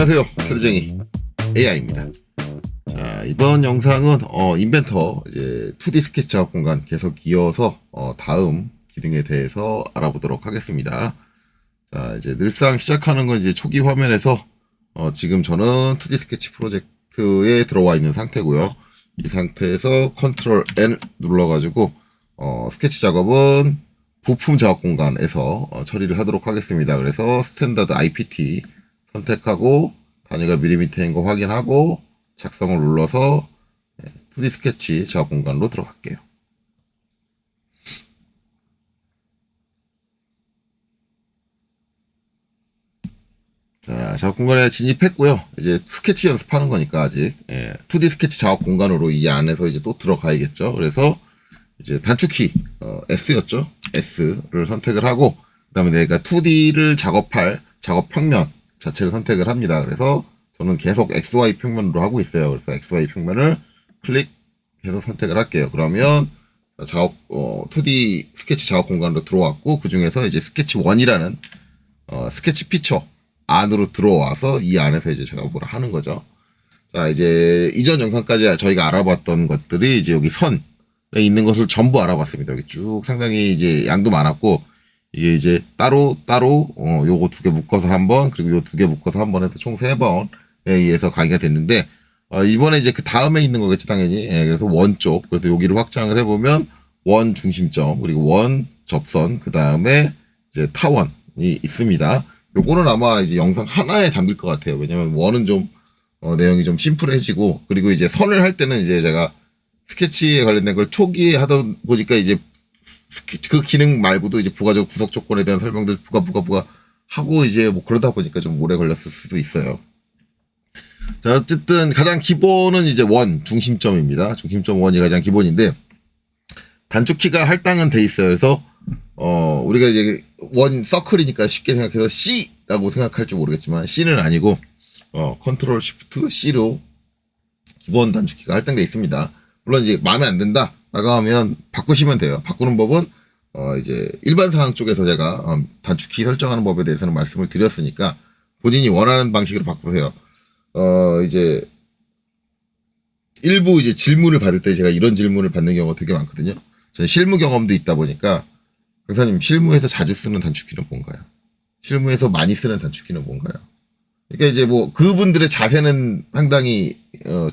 안녕하세요, 캐드쟁이 AI입니다. 자, 이번 영상은 인벤터 이제 2D 스케치 작업 공간 계속 이어서 다음 기능에 대해서 알아보도록 하겠습니다. 자, 이제 늘상 시작하는 건 이제 초기 화면에서 지금 저는 2D 스케치 프로젝트에 들어와 있는 상태고요. 이 상태에서 컨트롤 N 눌러가지고 스케치 작업은 부품 작업 공간에서 처리를 하도록 하겠습니다. 그래서 스탠다드 IPT 선택하고 단위가 밀리미터인 거 확인하고 작성을 눌러서 2D 스케치 작업 공간으로 들어갈게요. 자, 작업 공간에 진입했고요. 이제 스케치 연습하는 거니까 아직 2D 스케치 작업 공간으로 이 안에서 이제 또 들어가야겠죠. 그래서 이제 단축키 S였죠. S를 선택을 하고 그다음에 내가 2D를 작업할 작업 평면 자체를 선택을 합니다. 그래서 저는 계속 XY 평면으로 하고 있어요. 그래서 XY 평면을 클릭해서 선택을 할게요. 그러면 작업 2D 스케치 작업 공간으로 들어왔고 그 중에서 이제 스케치 1이라는 스케치 피처 안으로 들어와서 이 안에서 이제 제가 뭐라 하는 거죠. 자, 이제 이전 영상까지 저희가 알아봤던 것들이 이제 여기 선에 있는 것을 전부 알아봤습니다. 여기 쭉 상당히 이제 양도 많았고 이게 이제 따로 요거 두 개 묶어서 한 번, 그리고 요 두 개 묶어서 한 번 해서 총 3번에 의해서 강의가 됐는데, 이번에 이제 그 다음에 있는 거겠지, 당연히. 그래서 원 쪽. 그래서 여기를 확장을 해보면, 원 중심점, 그리고 원 접선, 그 다음에 이제 타원이 있습니다. 요거는 아마 이제 영상 하나에 담길 것 같아요. 왜냐면 원은 좀, 내용이 좀 심플해지고, 그리고 이제 선을 할 때는 이제 제가 스케치에 관련된 걸 초기에 하다 보니까 이제 그 기능 말고도 이제 부가적 구석 조건에 대한 설명들 부가 하고 이제 뭐 그러다 보니까 좀 오래 걸렸을 수도 있어요. 자, 어쨌든 가장 기본은 이제 원 중심점입니다. 중심점 원이 가장 기본인데 단축키가 할당은 돼 있어요. 그래서 우리가 이제 원 서클이니까 쉽게 생각해서 C라고 생각할지 모르겠지만 C는 아니고 컨트롤 쉬프트 C로 기본 단축키가 할당돼 있습니다. 물론 이제 마음에 안 든다 라고 하면 바꾸시면 돼요. 바꾸는 법은 이제 일반 상황 쪽에서 제가 단축키 설정하는 법에 대해서는 말씀을 드렸으니까 본인이 원하는 방식으로 바꾸세요. 이제 일부 이제 질문을 받을 때 제가 이런 질문을 받는 경우가 되게 많거든요. 저는 실무 경험도 있다 보니까 강사님 실무에서 자주 쓰는 단축키는 뭔가요? 실무에서 많이 쓰는 단축키는 뭔가요? 그러니까 이제 뭐 그분들의 자세는 상당히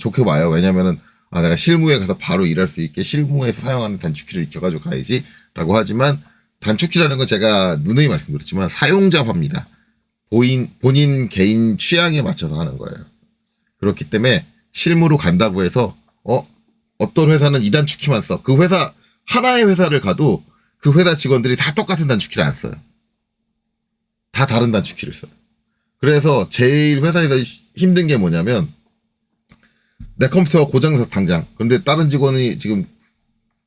좋게 봐요. 왜냐면은 내가 실무에 가서 바로 일할 수 있게 실무에서 사용하는 단축키를 익혀가지고 가야지 라고 하지만 단축키라는 건 제가 누누이 말씀드렸지만 사용자화입니다. 본인 개인 취향에 맞춰서 하는 거예요. 그렇기 때문에 실무로 간다고 해서 어떤 회사는 이 단축키만 써. 그 회사 하나의 회사를 가도 그 회사 직원들이 다 똑같은 단축키를 안 써요. 다 다른 단축키를 써요. 그래서 제일 회사에서 힘든 게 뭐냐면 내 컴퓨터가 고장나서 당장. 그런데 다른 직원이 지금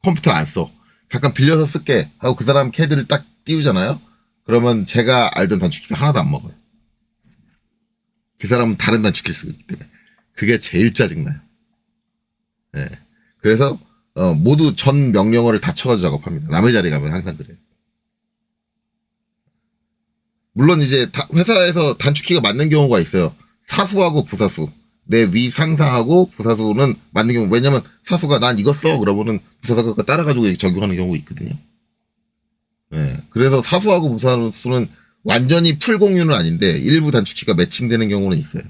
컴퓨터 안 써. 잠깐 빌려서 쓸게 하고 그 사람 캐드를 딱 띄우잖아요. 그러면 제가 알던 단축키가 하나도 안 먹어요. 그 사람은 다른 단축키를 쓰고 있기 때문에. 그게 제일 짜증나요. 네. 그래서 모두 전 명령어를 다 쳐가지고 작업합니다. 남의 자리 가면 항상 그래요. 물론 이제 회사에서 단축키가 맞는 경우가 있어요. 사수하고 부사수. 내 위 상사하고 부사수는 맞는 경우. 왜냐면 사수가 난 이거 써 그러면은 부사수가 따라가지고 적용하는 경우가 있거든요. 네. 그래서 사수하고 부사수는 완전히 풀 공유는 아닌데 일부 단축키가 매칭되는 경우는 있어요.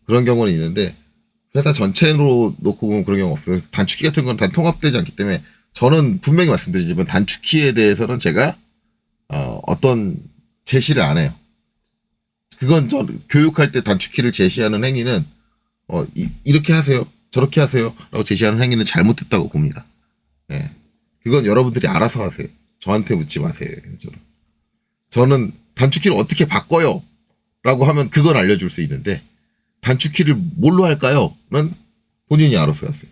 그런 경우는 있는데 회사 전체로 놓고 보면 그런 경우가 없어요. 그래서 단축키 같은 건 다 통합되지 않기 때문에 저는 분명히 말씀드리지만 단축키에 대해서는 제가 어떤 제시를 안 해요. 그건 교육할 때 단축키를 제시하는 행위는 이렇게 하세요, 저렇게 하세요 라고 제시하는 행위는 잘못됐다고 봅니다. 예. 그건 여러분들이 알아서 하세요. 저한테 묻지 마세요. 저는 단축키를 어떻게 바꿔요 라고 하면 그건 알려줄 수 있는데 단축키를 뭘로 할까요? 는 본인이 알아서 하세요.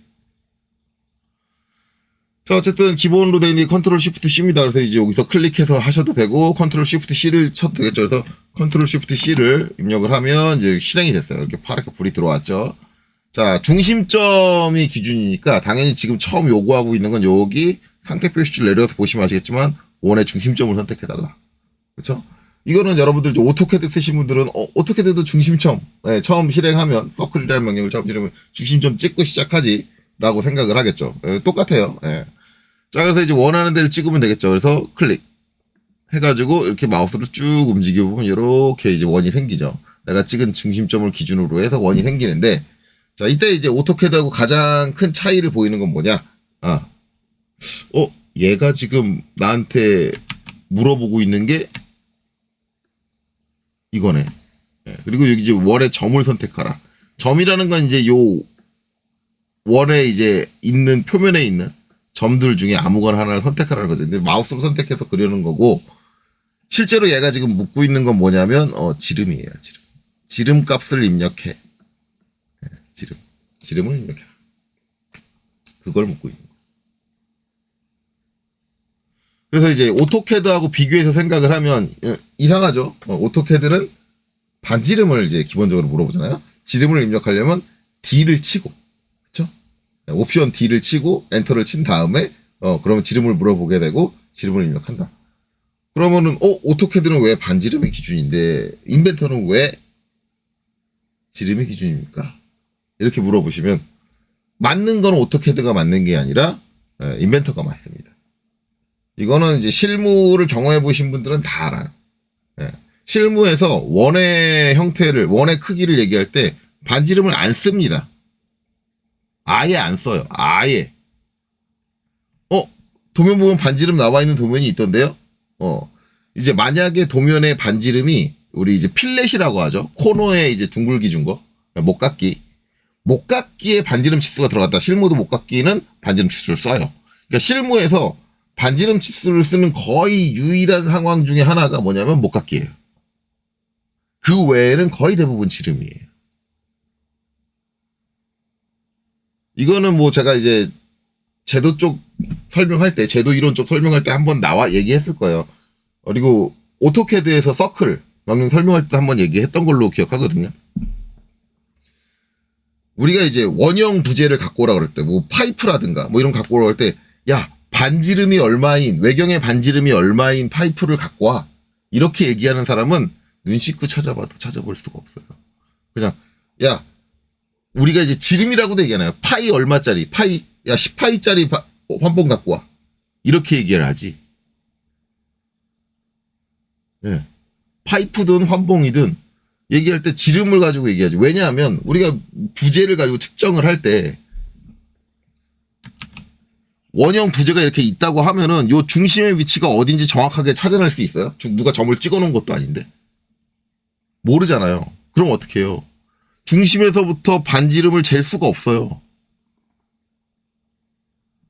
자, 어쨌든 기본으로 되어 있는 컨트롤 쉬프트 C입니다. 그래서 이제 여기서 클릭해서 하셔도 되고 컨트롤 쉬프트 C를 쳐도 되겠죠. 그래서 컨트롤 쉬프트 C를 입력을 하면 이제 실행이 됐어요. 이렇게 파랗게 불이 들어왔죠. 자, 중심점이 기준이니까 당연히 지금 처음 요구하고 있는 건 여기 상태 표시줄 내려서 보시면 아시겠지만 원의 중심점을 선택해달라. 그렇죠? 이거는 여러분들 이제 오토캐드 쓰신 분들은 오토캐드도 중심점 처음 실행하면 서클이라는 명령을 처음 실행하면 중심점 찍고 시작하지라고 생각을 하겠죠. 똑같아요. 자, 그래서 이제 원하는 데를 찍으면 되겠죠. 그래서 클릭 해가지고 이렇게 마우스를 쭉 움직여보면 이렇게 이제 원이 생기죠. 내가 찍은 중심점을 기준으로 해서 원이 생기는데, 자, 이때 이제 오토캐드하고 가장 큰 차이를 보이는 건 뭐냐? 얘가 지금 나한테 물어보고 있는 게 이거네. 그리고 여기 이제 원의 점을 선택하라. 점이라는 건 이제 요 원에 이제 있는 표면에 있는 점들 중에 아무거나 하나를 선택하라는 거죠. 근데 마우스로 선택해서 그리는 거고, 실제로 얘가 지금 묻고 있는 건 뭐냐면 지름이에요. 지름 값을 입력해. 지름을 입력해라. 그걸 묻고 있는 거죠. 그래서 이제 오토캐드하고 비교해서 생각을 하면 이상하죠. 오토캐드는 반지름을 이제 기본적으로 물어보잖아요. 지름을 입력하려면 D를 치고, 그렇죠? 옵션 D를 치고 엔터를 친 다음에 그러면 지름을 물어보게 되고 지름을 입력한다. 그러면은 오토캐드는 왜 반지름이 기준인데 인벤터는 왜 지름이 기준입니까? 이렇게 물어보시면 맞는 건 오토캐드가 맞는 게 아니라 인벤터가 맞습니다. 이거는 이제 실무를 경험해 보신 분들은 다 알아요. 실무에서 원의 형태를, 원의 크기를 얘기할 때 반지름을 안 씁니다. 아예 안 써요. 아예. 도면 보면 반지름 나와 있는 도면이 있던데요. 이제 만약에 도면의 반지름이 우리 이제 필렛이라고 하죠. 코너에 이제 둥글기 준 거. 목깎기. 목깎기에 반지름 치수가 들어갔다. 실무도 목깎기는 반지름 치수를 써요. 그러니까 실무에서 반지름 치수를 쓰는 거의 유일한 상황 중에 하나가 뭐냐면 목깎기예요. 그 외에는 거의 대부분 지름이에요. 이거는 뭐 제가 이제 제도 쪽 설명할 때, 제도 이론 쪽 설명할 때 한번 나와 얘기했을 거예요. 그리고 오토캐드에서 서클 명령 설명할 때 한번 얘기했던 걸로 기억하거든요. 우리가 이제 원형 부재를 갖고 오라 그럴 때, 뭐 파이프라든가 뭐 이런 거 갖고 오라 할 때, 야, 반지름이 얼마인, 외경의 반지름이 얼마인 파이프를 갖고 와. 이렇게 얘기하는 사람은 눈 씻고 찾아봐도 찾아볼 수가 없어요. 그냥, 야, 우리가 이제 지름이라고도 얘기하나요? 파이 얼마짜리, 파이, 야, 10파이짜리 환봉 갖고 와. 이렇게 얘기를 하지. 파이프든 환봉이든 얘기할 때 지름을 가지고 얘기하지. 왜냐하면 우리가 부재를 가지고 측정을 할 때 원형 부재가 이렇게 있다고 하면은 요 중심의 위치가 어딘지 정확하게 찾아낼 수 있어요? 누가 점을 찍어 놓은 것도 아닌데. 모르잖아요. 그럼 어떻게 해요? 중심에서부터 반지름을 잴 수가 없어요.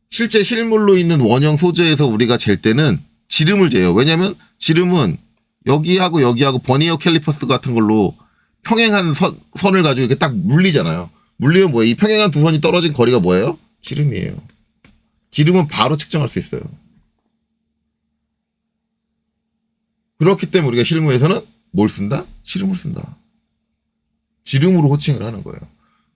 실제 실물로 있는 원형 소재에서 우리가 잴 때는 지름을 재요. 왜냐면 지름은 여기하고 여기하고 버니어 캘리퍼스 같은 걸로 평행한 선을 가지고 이렇게 딱 물리잖아요. 물리면 뭐예요? 이 평행한 두 선이 떨어진 거리가 뭐예요? 지름이에요. 지름은 바로 측정할 수 있어요. 그렇기 때문에 우리가 실무에서는 뭘 쓴다? 지름을 쓴다. 지름으로 호칭을 하는 거예요.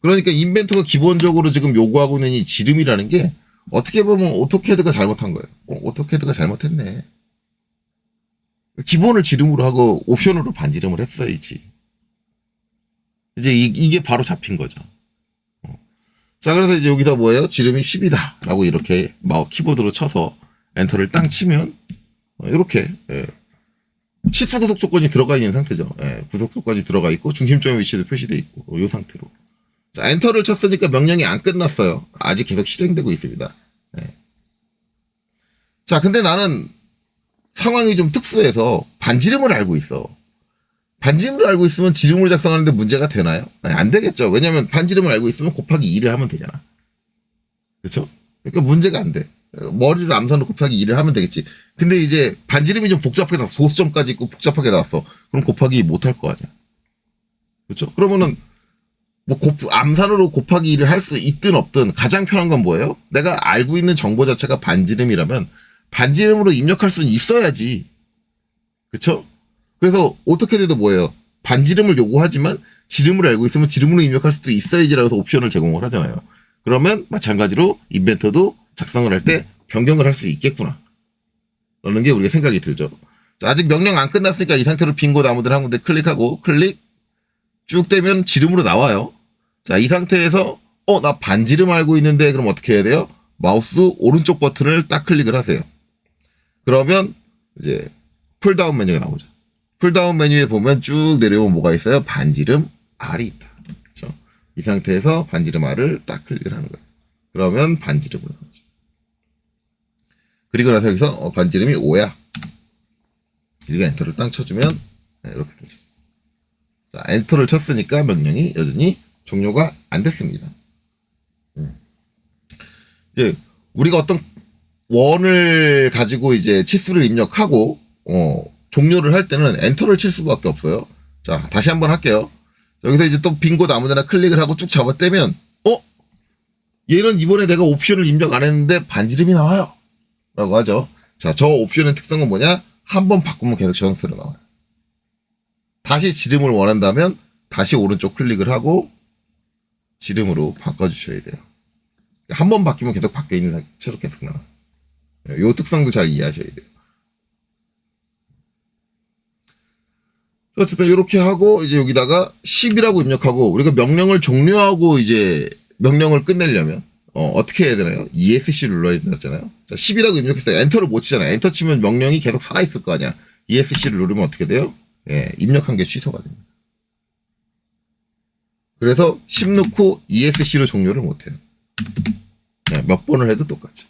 그러니까 인벤터가 기본적으로 지금 요구하고 있는 이 지름이라는 게 어떻게 보면 오토캐드가 잘못한 거예요. 오토캐드가 잘못했네. 기본을 지름으로 하고 옵션으로 반지름을 했어야지. 이제 이게 바로 잡힌 거죠. 자, 그래서 이제 여기다 뭐예요? 지름이 10이다. 라고 이렇게 키보드로 쳐서 엔터를 땅 치면 이렇게 치수 구속 조건이 들어가 있는 상태죠. 구속 조건이 들어가 있고 중심점의 위치도 표시되어 있고 이 상태로. 자, 엔터를 쳤으니까 명령이 안 끝났어요. 아직 계속 실행되고 있습니다. 자, 근데 나는 상황이 좀 특수해서 반지름을 알고 있어. 반지름을 알고 있으면 지름을 작성하는데 문제가 되나요? 아니, 안 되겠죠. 왜냐면 반지름을 알고 있으면 곱하기 2를 하면 되잖아. 그렇죠? 그러니까 문제가 안 돼. 머리를 암산으로 곱하기 2를 하면 되겠지. 근데 이제 반지름이 좀 복잡하게 나왔어. 소수점까지 있고 복잡하게 나왔어. 그럼 곱하기 2 못할 거 아니야. 그렇죠? 그러면은 뭐 암산으로 곱하기 2를 할 수 있든 없든 가장 편한 건 뭐예요? 내가 알고 있는 정보 자체가 반지름이라면 반지름으로 입력할 수는 있어야지. 그쵸? 그래서 오토캐드도 뭐예요? 반지름을 요구하지만 지름을 알고 있으면 지름으로 입력할 수도 있어야지라고 해서 옵션을 제공을 하잖아요. 그러면 마찬가지로 인벤터도 작성을 할 때 변경을 할 수 있겠구나. 라는 게 우리가 생각이 들죠. 자, 아직 명령 안 끝났으니까 이 상태로 빈 곳 아무데나 한 군데 클릭하고 클릭 쭉 되면 지름으로 나와요. 자, 이 상태에서 나 반지름 알고 있는데 그럼 어떻게 해야 돼요? 마우스 오른쪽 버튼을 딱 클릭을 하세요. 그러면 이제 풀다운 메뉴가 나오죠. 풀다운 메뉴에 보면 쭉 내려오면 뭐가 있어요? 반지름 R이 있다. 그렇죠? 이 상태에서 반지름 R을 딱 클릭을 하는 거예요. 그러면 반지름으로 나오죠. 그리고 나서 여기서 반지름이 5야. 그리고 엔터를 딱 쳐주면 이렇게 되죠. 자, 엔터를 쳤으니까 명령이 여전히 종료가 안 됐습니다. 이제 우리가 어떤 원을 가지고 이제 치수를 입력하고 종료를 할 때는 엔터를 칠 수밖에 없어요. 자, 다시 한번 할게요. 여기서 이제 또 빈 곳 아무데나 클릭을 하고 쭉 잡아떼면 얘는 이번에 내가 옵션을 입력 안 했는데 반지름이 나와요 라고 하죠. 자, 저 옵션의 특성은 뭐냐? 한번 바꾸면 계속 저장소로 나와요. 다시 지름을 원한다면 다시 오른쪽 클릭을 하고 지름으로 바꿔주셔야 돼요. 한 번 바뀌면 계속 바뀌어있는 채로 계속 나와요. 이 특성도 잘 이해하셔야 돼요. 어쨌든 이렇게 하고 이제 여기다가 10이라고 입력하고 우리가 명령을 종료하고 이제 명령을 끝내려면 어떻게 해야 되나요? ESC 눌러야 된다 했잖아요. 자, 10이라고 입력했어요. 엔터를 못 치잖아요. 엔터 치면 명령이 계속 살아있을 거 아니야. ESC를 누르면 어떻게 돼요? 입력한 게 취소가 됩니다. 그래서 10 넣고 ESC로 종료를 못해요. 몇 번을 해도 똑같죠.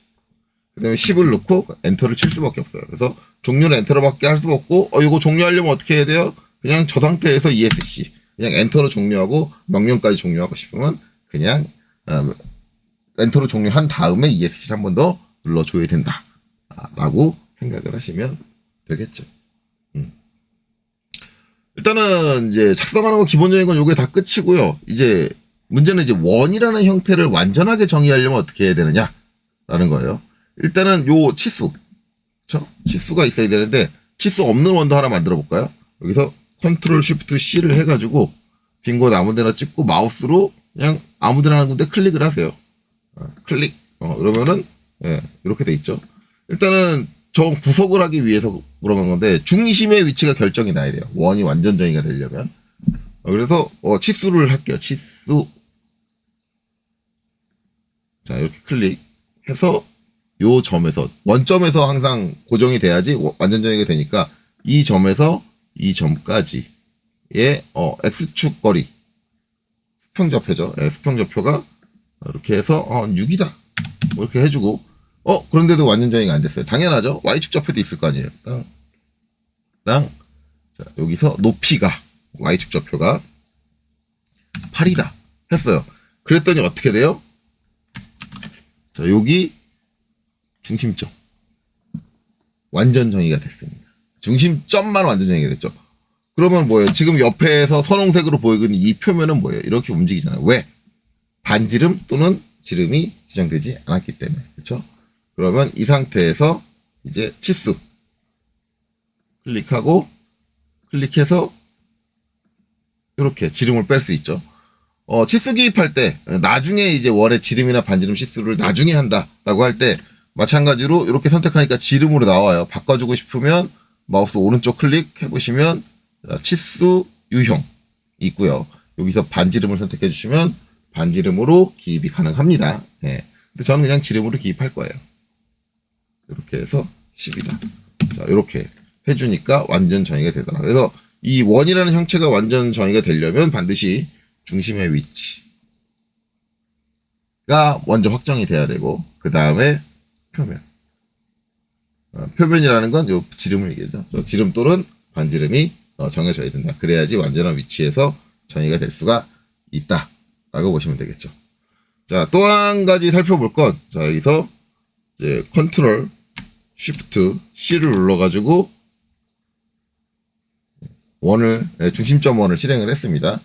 그 다음에 10을 넣고 엔터를 칠 수밖에 없어요. 그래서 종료는 엔터로밖에 할 수가 없고 이거 종료하려면 어떻게 해야 돼요? 그냥 저 상태에서 ESC 그냥 엔터로 종료하고 명령까지 종료하고 싶으면 그냥 엔터로 종료한 다음에 ESC를 한 번 더 눌러줘야 된다 라고 생각을 하시면 되겠죠. 일단은 이제 작성하는 거 기본적인 건 요게 다 끝이고요. 이제 문제는 이제 원이라는 형태를 완전하게 정의하려면 어떻게 해야 되느냐라는 거예요. 일단은 요 치수, 그쵸? 치수가 있어야 되는데 치수 없는 원도 하나 만들어 볼까요? 여기서 컨트롤 쉬프트 C를 해가지고 빈 곳 아무데나 찍고 마우스로 그냥 아무데나 하는 군데 클릭을 하세요. 클릭. 그러면은 이렇게 돼 있죠. 일단은 저 구속을 하기 위해서 그런 건데 중심의 위치가 결정이 나야 돼요. 원이 완전 정의가 되려면. 그래서 치수를 할게요. 치수. 자, 이렇게 클릭해서 요 점에서 원점에서 항상 고정이 돼야지 완전 정의가 되니까 이 점에서 이 점까지의 X축 거리 수평좌표죠. 수평좌표가 이렇게 해서 6이다. 이렇게 해주고 그런데도 완전 정의가 안 됐어요. 당연하죠. Y축 좌표도 있을 거 아니에요. 땅. 자, 여기서 높이가 Y축 좌표가 8이다. 했어요. 그랬더니 어떻게 돼요? 자, 여기 중심점. 완전 정의가 됐습니다. 중심점만 완전 정의가 됐죠. 그러면 뭐예요? 지금 옆에서 선홍색으로 보이는 이 표면은 뭐예요? 이렇게 움직이잖아요. 왜? 반지름 또는 지름이 지정되지 않았기 때문에. 그렇죠? 그러면 이 상태에서 이제 치수 클릭하고 클릭해서 이렇게 지름을 뺄 수 있죠. 치수 기입할 때 나중에 이제 원의 지름이나 반지름 치수를 나중에 한다라고 할 때 마찬가지로 이렇게 선택하니까 지름으로 나와요. 바꿔주고 싶으면 마우스 오른쪽 클릭 해보시면 치수 유형 있고요. 여기서 반지름을 선택해 주시면 반지름으로 기입이 가능합니다. 근데 저는 그냥 지름으로 기입할 거예요. 이렇게 해서 10이다. 자, 이렇게 해주니까 완전 정의가 되더라. 그래서 이 원이라는 형체가 완전 정의가 되려면 반드시 중심의 위치가 먼저 확정이 돼야 되고 그 다음에 표면. 표면이라는 건 요 지름을 얘기하죠. 그래서 지름 또는 반지름이 정해져야 된다. 그래야지 완전한 위치에서 정의가 될 수가 있다라고 보시면 되겠죠. 자, 또 한 가지 살펴볼 건, 자, 여기서 이제 컨트롤 쉬프트 C를 눌러가지고 중심점 원을 실행을 했습니다.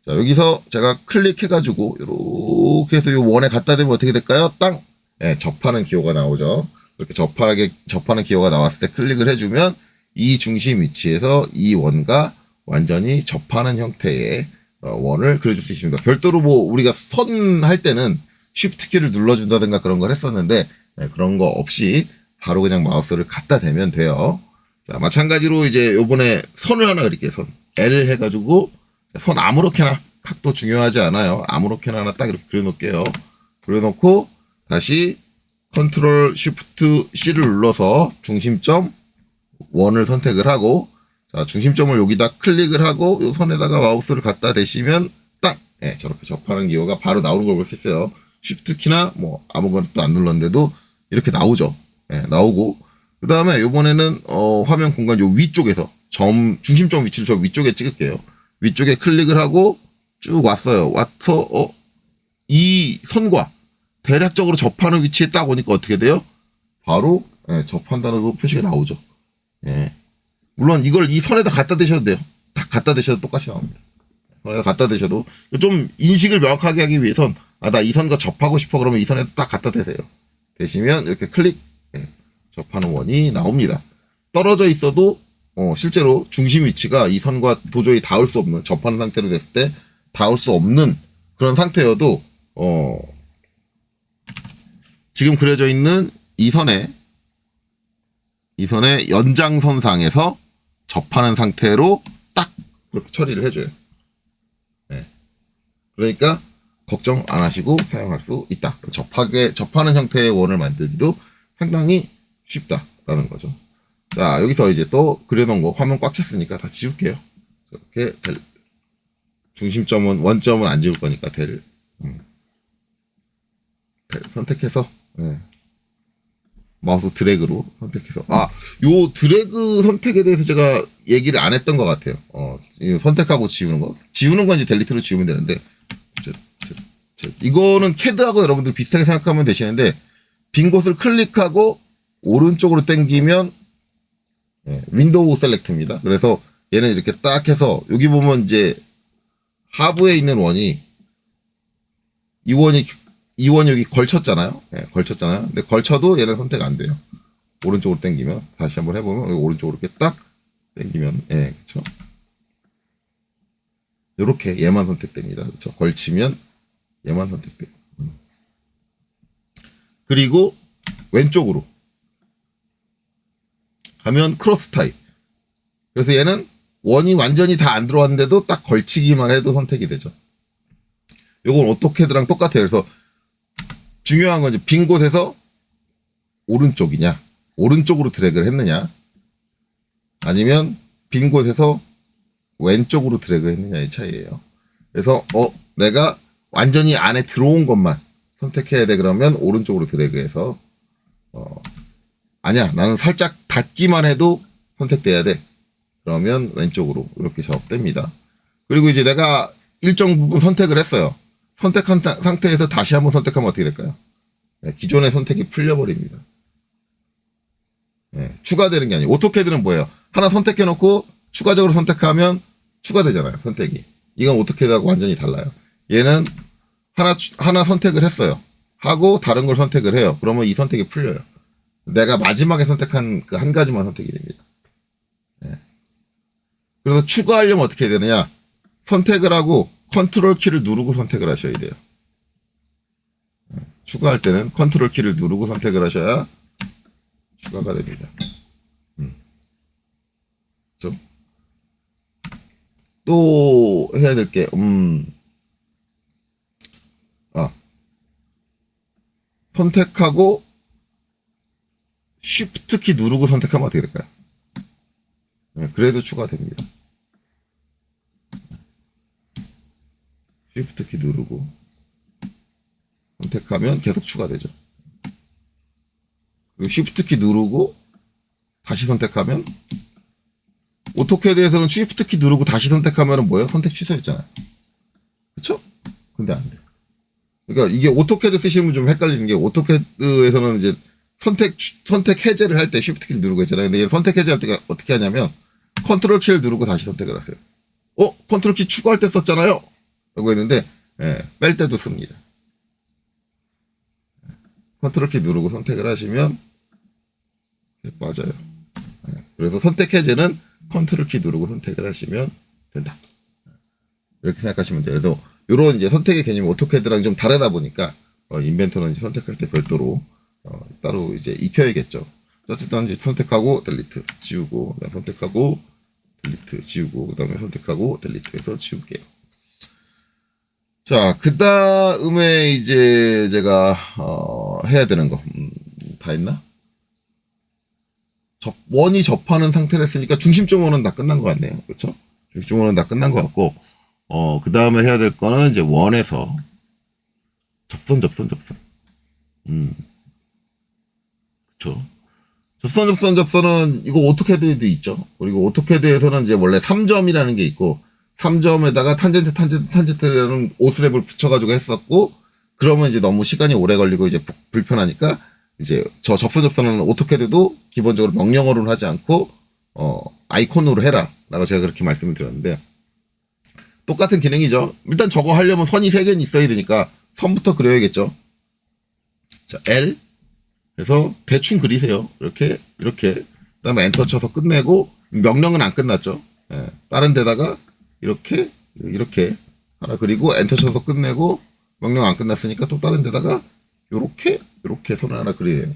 자, 여기서 제가 클릭해가지고 이렇게 해서 이 원에 갖다 대면 어떻게 될까요? 땅! 접하는 기호가 나오죠. 이렇게 접하는 기호가 나왔을 때 클릭을 해주면 이 중심 위치에서 이 원과 완전히 접하는 형태의 원을 그려줄 수 있습니다. 별도로 우리가 선 할 때는 쉬프트 키를 눌러준다든가 그런 걸 했었는데 그런 거 없이 바로 그냥 마우스를 갖다 대면 돼요. 자, 마찬가지로 이제 요번에 선을 하나 그릴게요. 선. L 해가지고, 선 아무렇게나, 각도 중요하지 않아요. 아무렇게나 하나 딱 이렇게 그려놓을게요. 그려놓고, 다시 컨트롤 쉬프트 C를 눌러서 중심점 1을 선택을 하고, 자, 중심점을 여기다 클릭을 하고, 이 선에다가 마우스를 갖다 대시면, 딱! 예, 저렇게 접하는 기호가 바로 나오는 걸 볼 수 있어요. 쉬프트 키나, 뭐, 아무거나 또 안 눌렀는데도 이렇게 나오죠. 예, 나오고, 그 다음에 요번에는, 화면 공간 요 위쪽에서, 중심점 위치를 저 위쪽에 찍을게요. 위쪽에 클릭을 하고, 쭉 왔어요. 와서, 이 선과 대략적으로 접하는 위치에 딱 오니까 어떻게 돼요? 바로, 예, 접한다는 거 표시가 나오죠. 예. 물론 이걸 이 선에다 갖다 대셔도 돼요. 딱 갖다 대셔도 똑같이 나옵니다. 선에다 갖다 대셔도 좀 인식을 명확하게 하기 위해선 나 이 선과 접하고 싶어 그러면 이 선에다 딱 갖다 대세요. 대시면 이렇게 클릭 접하는 원이 나옵니다. 떨어져 있어도 실제로 중심 위치가 이 선과 도저히 닿을 수 없는 접하는 상태로 됐을 때 닿을 수 없는 그런 상태여도 지금 그려져 있는 이 선의 연장선상에서 접하는 상태로 딱 그렇게 처리를 해줘요. 네. 그러니까 걱정 안 하시고 사용할 수 있다. 접하는 형태의 원을 만들기도 상당히 쉽다라는 거죠. 자, 여기서 이제 또 그려놓은 거 화면 꽉 찼으니까 다 지울게요. 이렇게 중심점은 원점은 안 지울 거니까 델 선택해서 마우스 드래그로 선택해서 요 드래그 선택에 대해서 제가 얘기를 안 했던 것 같아요. 선택하고 지우는 건 이제 델리트로 지우면 되는데 이거는 캐드하고 여러분들 비슷하게 생각하면 되시는데 빈 곳을 클릭하고 오른쪽으로 당기면 윈도우 셀렉트입니다. 그래서 얘는 이렇게 딱 해서 여기 보면 이제 하부에 있는 원이 이 원이 여기 걸쳤잖아요. 걸쳤잖아요. 근데 걸쳐도 얘는 선택 안 돼요. 오른쪽으로 당기면 다시 한번 해보면 여기 오른쪽으로 이렇게 딱 당기면 그렇죠. 이렇게 얘만 선택됩니다. 그렇죠. 걸치면 얘만 선택돼요. 그리고 왼쪽으로 가면 크로스 타입. 그래서 얘는 원이 완전히 다 안 들어왔는데도 딱 걸치기만 해도 선택이 되죠. 요건 오토캐드랑 똑같아요. 그래서 중요한 건 이제 빈 곳에서 오른쪽이냐, 오른쪽으로 드래그를 했느냐, 아니면 빈 곳에서 왼쪽으로 드래그 했느냐의 차이예요. 그래서 내가 완전히 안에 들어온 것만 선택해야 돼 그러면 오른쪽으로 드래그해서 아니야 나는 살짝 닿기만 해도 선택돼야 돼 그러면 왼쪽으로 이렇게 작업됩니다. 그리고 이제 내가 일정 부분 선택을 했어요. 선택한 상태에서 다시 한번 선택하면 어떻게 될까요? 기존의 선택이 풀려버립니다. 추가되는 게 아니에요. 오토캐드는 뭐예요? 하나 선택해놓고 추가적으로 선택하면 추가되잖아요. 선택이. 이건 오토캐드하고 완전히 달라요. 얘는 하나 선택을 했어요. 하고 다른 걸 선택을 해요. 그러면 이 선택이 풀려요. 내가 마지막에 선택한 그 한 가지만 선택이 됩니다. 그래서 추가하려면 어떻게 해야 되느냐? 선택을 하고 컨트롤 키를 누르고 선택을 하셔야 돼요. 추가할 때는 컨트롤 키를 누르고 선택을 하셔야 추가가 됩니다. 그렇죠? 또 해야 될 게 선택하고 쉬프트 키 누르고 선택하면 어떻게 될까요? 그래도 추가됩니다. 쉬프트 키 누르고 선택하면 계속 추가되죠. 그리고 쉬프트 키 누르고 다시 선택하면 오토캐드에서는 쉬프트 키 누르고 다시 선택하면 뭐예요? 선택 취소했잖아요. 그쵸? 근데 안 돼. 그러니까 이게 오토캐드 쓰시는 분 좀 헷갈리는 게 오토캐드에서는 이제 선택 해제를 할 때 쉬프트 키를 누르고 했잖아요. 근데 선택 해제할 때 어떻게 하냐면 컨트롤 키를 누르고 다시 선택을 하세요. 컨트롤 키 추가할 때 썼잖아요. 라고 했는데 뺄 때도 씁니다. 컨트롤 키 누르고 선택을 하시면 맞아요. 그래서 선택 해제는 컨트롤 키 누르고 선택을 하시면 된다. 이렇게 생각하시면 돼요. 그래서 이런 이제 선택의 개념이 오토캐드랑 좀 다르다 보니까 인벤터는 이제 선택할 때 별도로 따로 이제 익혀야겠죠. 어쨌든 이제 선택하고 델리트 지우고, 그다음 선택하고 델리트 지우고, 그다음에 선택하고 델리트 해서 지울게요. 자, 그 다음에 이제 제가 해야 되는 거 다 했나? 원이 접하는 상태를 했으니까 중심점 원은 다 끝난 것 같네요. 그렇죠? 중심점 원은 다 끝난 것 같고, 그 다음에 해야 될 거는 이제 원에서 접선. 그렇죠. 접선은 이거 오토캐드에도 있죠. 그리고 오토캐드에서는 이제 원래 3점이라는 게 있고, 3점에다가 탄젠트라는 오스랩을 붙여가지고 했었고, 그러면 이제 너무 시간이 오래 걸리고 이제 불편하니까, 이제 저 접선은 오토캐드도 기본적으로 명령어로는 하지 않고, 아이콘으로 해라. 라고 제가 그렇게 말씀을 드렸는데, 똑같은 기능이죠. 일단 저거 하려면 선이 3개는 있어야 되니까, 선부터 그려야겠죠. 자, L. 그래서 대충 그리세요. 이렇게. 그 다음에 엔터 쳐서 끝내고, 명령은 안 끝났죠. 예, 다른 데다가, 이렇게 하나 그리고 엔터 쳐서 끝내고, 명령 안 끝났으니까 또 다른 데다가, 요렇게 선을 하나 그리세요.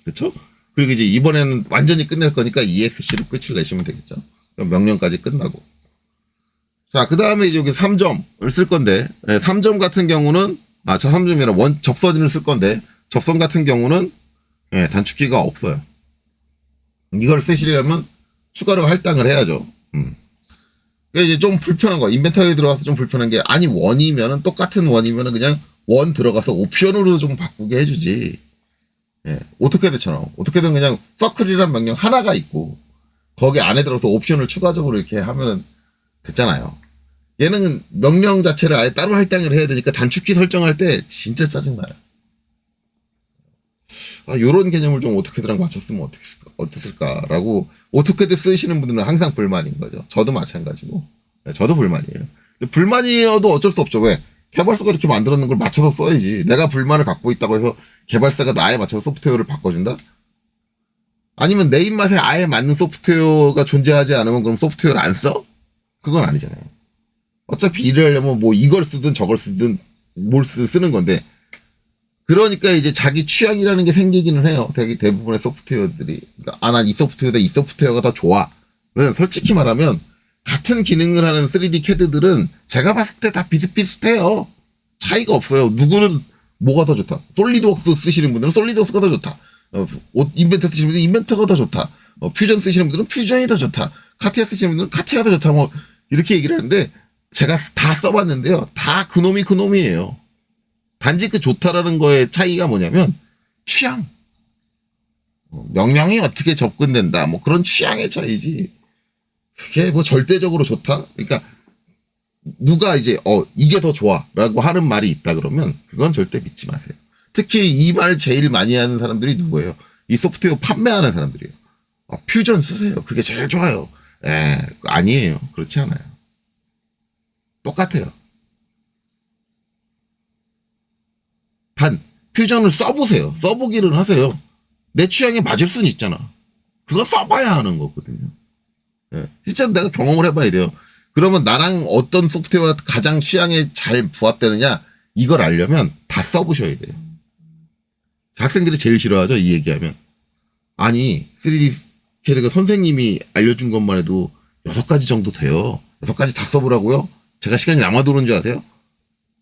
그쵸? 그리고 이제 이번에는 완전히 끝낼 거니까 ESC로 끝을 내시면 되겠죠. 그럼 명령까지 끝나고. 자, 그 다음에 이제 여기 3점을 쓸 건데, 3점 같은 경우는, 3점이라 접선을 쓸 건데, 접선 같은 경우는, 단축키가 없어요. 이걸 쓰시려면 추가로 할당을 해야죠. 그러니까 이제 좀 불편한 거, 인벤터리에 들어가서 좀 불편한 게, 아니, 똑같은 원이면은 그냥 원 들어가서 옵션으로 좀 바꾸게 해주지. 오토캐드처럼. 오토캐드는 그냥 서클이란 명령 하나가 있고, 거기 안에 들어서 옵션을 추가적으로 이렇게 하면은 됐잖아요. 얘는 명령 자체를 아예 따로 할당을 해야 되니까 단축키 설정할 때 진짜 짜증나요. 요런 개념을 좀 오토캐드랑 맞췄으면 어땠을까라고, 오토캐드 쓰시는 분들은 항상 불만인 거죠. 저도 마찬가지고. 저도 불만이에요. 불만이어도 어쩔 수 없죠. 왜? 개발사가 이렇게 만들어놓은 걸 맞춰서 써야지. 내가 불만을 갖고 있다고 해서 개발사가 나에 맞춰서 소프트웨어를 바꿔준다? 아니면 내 입맛에 아예 맞는 소프트웨어가 존재하지 않으면 그럼 소프트웨어를 안 써? 그건 아니잖아요. 어차피 일을 하려면 뭐 이걸 쓰든 저걸 쓰든 뭘 쓰는 건데, 그러니까 이제 자기 취향이라는 게 생기기는 해요. 대부분의 소프트웨어들이. 그러니까, 난 이 소프트웨어가 더 좋아. 솔직히 말하면, 같은 기능을 하는 3D 캐드들은 제가 봤을 때 다 비슷비슷해요. 차이가 없어요. 누구는 뭐가 더 좋다. 솔리드웍스 쓰시는 분들은 솔리드웍스가 더 좋다. 인벤터 쓰시는 분들은 인벤터가 더 좋다. 퓨전 쓰시는 분들은 퓨전이 더 좋다. 카티아 쓰시는 분들은 카티아가 더 좋다. 뭐 이렇게 얘기를 하는데, 제가 다 써봤는데요. 다 그놈이에요. 단지 그 좋다라는 거의 차이가 뭐냐면 취향. 명령이 어떻게 접근된다. 뭐 그런 취향의 차이지. 그게 뭐 절대적으로 좋다? 그러니까 누가 이제 이게 더 좋아라고 하는 말이 있다 그러면 그건 절대 믿지 마세요. 특히 이 말 제일 많이 하는 사람들이 누구예요? 이 소프트웨어 판매하는 사람들이에요. 퓨전 쓰세요. 그게 제일 좋아요. 아니에요. 그렇지 않아요. 똑같아요. 단 퓨전을 써보세요. 써보기는 하세요. 내 취향에 맞을 수는 있잖아. 그거 써봐야 하는 거거든요. 실제로 내가 경험을 해봐야 돼요. 그러면 나랑 어떤 소프트웨어가 가장 취향에 잘 부합되느냐, 이걸 알려면 다 써보셔야 돼요. 학생들이 제일 싫어하죠, 이 얘기하면. 아니, 3D 캐드가 선생님이 알려준 것만 해도 6가지 정도 돼요. 6가지 다 써보라고요? 제가 시간이 남아도 그런 줄 아세요?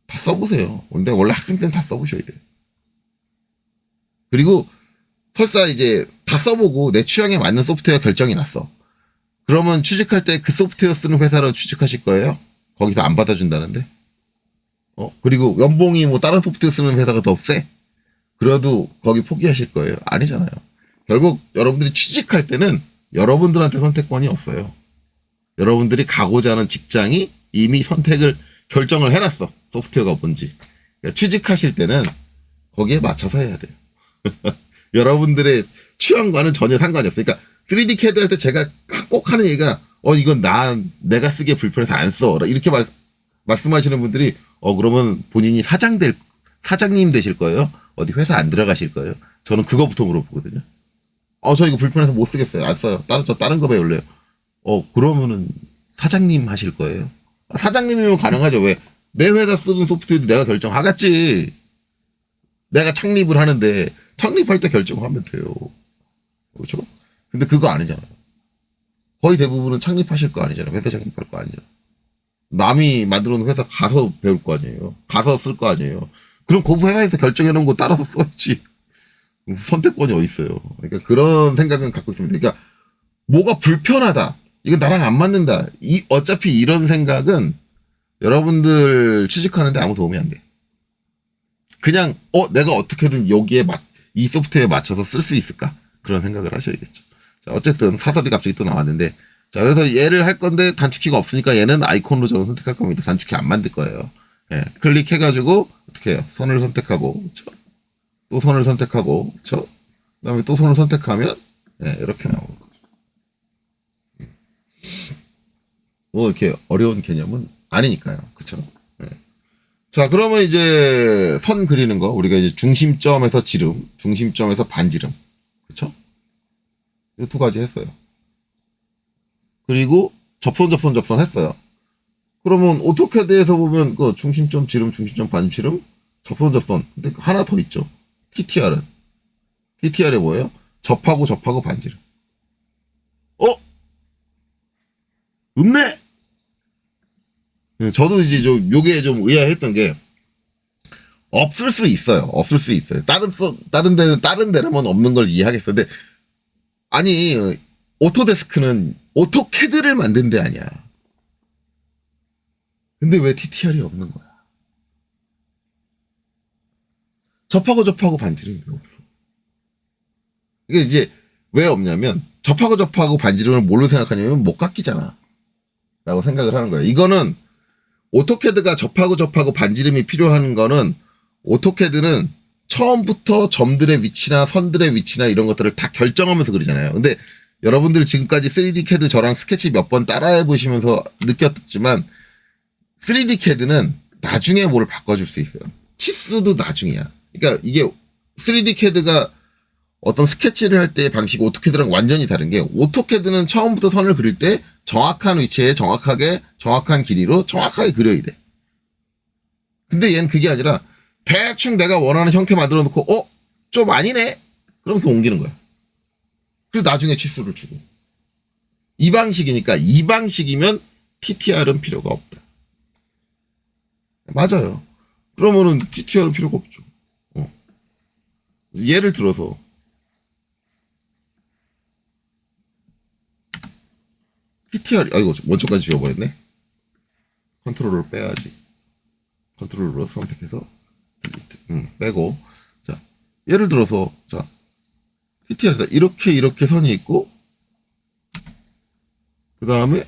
다 써보세요. 근데 원래 학생 때는 다 써보셔야 돼요. 그리고 설사 이제 다 써보고 내 취향에 맞는 소프트웨어 결정이 났어. 그러면 취직할 때 그 소프트웨어 쓰는 회사로 취직하실 거예요? 거기서 안 받아준다는데? 그리고 연봉이 뭐 다른 소프트웨어 쓰는 회사가 더 세? 그래도 거기 포기하실 거예요? 아니잖아요. 결국 여러분들이 취직할 때는 여러분들한테 선택권이 없어요. 여러분들이 가고자 하는 직장이 이미 결정을 해놨어. 소프트웨어가 뭔지. 그러니까 취직하실 때는 거기에 맞춰서 해야 돼요. 여러분들의 취향과는 전혀 상관이 없어요. 그러니까 3D 캐드 할 때 제가 꼭 하는 얘기가 이건 내가 쓰기에 불편해서 안 써. 이렇게 말씀하시는 분들이 그러면 본인이 사장님 되실 거예요? 어디 회사 안 들어가실 거예요? 저는 그거부터 물어보거든요. 저 이거 불편해서 못 쓰겠어요. 안 써요. 다른 거 배울래요. 그러면은 사장님 하실 거예요? 사장님이면 가능하죠. 왜? 내 회사 쓰는 소프트웨어도 내가 결정하겠지. 내가 창립을 하는데 창립할 때 결정하면 돼요. 그렇죠? 근데 그거 아니잖아요. 거의 대부분은 창립하실 거 아니잖아요. 회사 창립할 거 아니잖아요. 남이 만들어 놓은 회사 가서 배울 거 아니에요. 가서 쓸 거 아니에요. 그럼 그 회사에서 결정해 놓은 거 따라서 써야지. 선택권이 어디 있어요. 그러니까 그런 생각은 갖고 있습니다. 그러니까 뭐가 불편하다. 이거 나랑 안 맞는다. 어차피 이런 생각은 여러분들 취직하는데 아무 도움이 안 돼. 그냥 내가 어떻게든 여기에 이 소프트웨어에 맞춰서 쓸 수 있을까? 그런 생각을 하셔야겠죠. 자, 어쨌든 사설이 갑자기 또 나왔는데, 자, 그래서 얘를 할 건데 단축키가 없으니까 얘는 아이콘으로 저는 선택할 겁니다. 단축키 안 만들 거예요. 예, 클릭해가지고 어떻게 해요? 선을 선택하고, 그렇죠? 또 선을 선택하고, 그렇죠? 그다음에 또 선을 선택하면 이렇게 나오는 거죠. 뭐 이렇게 어려운 개념은 아니니까요, 그렇죠? 자, 그러면 이제 선 그리는 거 우리가 이제 중심점에서 지름, 중심점에서 반지름, 그렇죠? 이 두 가지 했어요. 그리고 접선 했어요. 그러면 오토캐드에서 보면 그 중심점 지름, 중심점 반지름, 접선. 근데 하나 더 있죠. TTR은. TTR이 뭐예요? 접하고 반지름. 없네? 저도 이제 요게 좀 의아했던 게, 없을 수 있어요. 다른 데라면 없는 걸 이해하겠어요. 근데, 아니, 오토데스크는 오토캐드를 만든 데 아니야. 근데 왜 TTR이 없는 거야? 접하고 반지름이 없어. 이게 이제 왜 없냐면 접하고 반지름을 뭘로 생각하냐면 못 깎이잖아. 라고 생각을 하는 거예요. 이거는 오토캐드가 접하고 반지름이 필요한 거는 오토캐드는 처음부터 점들의 위치나 선들의 위치나 이런 것들을 다 결정하면서 그리잖아요. 근데 여러분들 지금까지 3D 캐드 저랑 스케치 몇 번 따라해 보시면서 느꼈지만 3D 캐드는 나중에 뭘 바꿔줄 수 있어요. 치수도 나중이야. 그러니까 이게 3D 캐드가 어떤 스케치를 할 때의 방식이 오토캐드랑 완전히 다른 게 오토캐드는 처음부터 선을 그릴 때 정확한 위치에 정확한 길이로 정확하게 그려야 돼. 근데 얘는 그게 아니라 대충 내가 원하는 형태 만들어 놓고 좀 아니네? 그럼 이렇게 옮기는 거야. 그리고 나중에 치수를 주고. 이 방식이면 TTR은 필요가 없다. 맞아요. 그러면은 TTR은 필요가 없죠. 예를 들어서 TTR, 이거 원초까지 지워버렸네. 컨트롤을 빼야지. 컨트롤로 선택해서 빼고. 자, 예를 들어서 자 TTR이다. 이렇게 선이 있고 그 다음에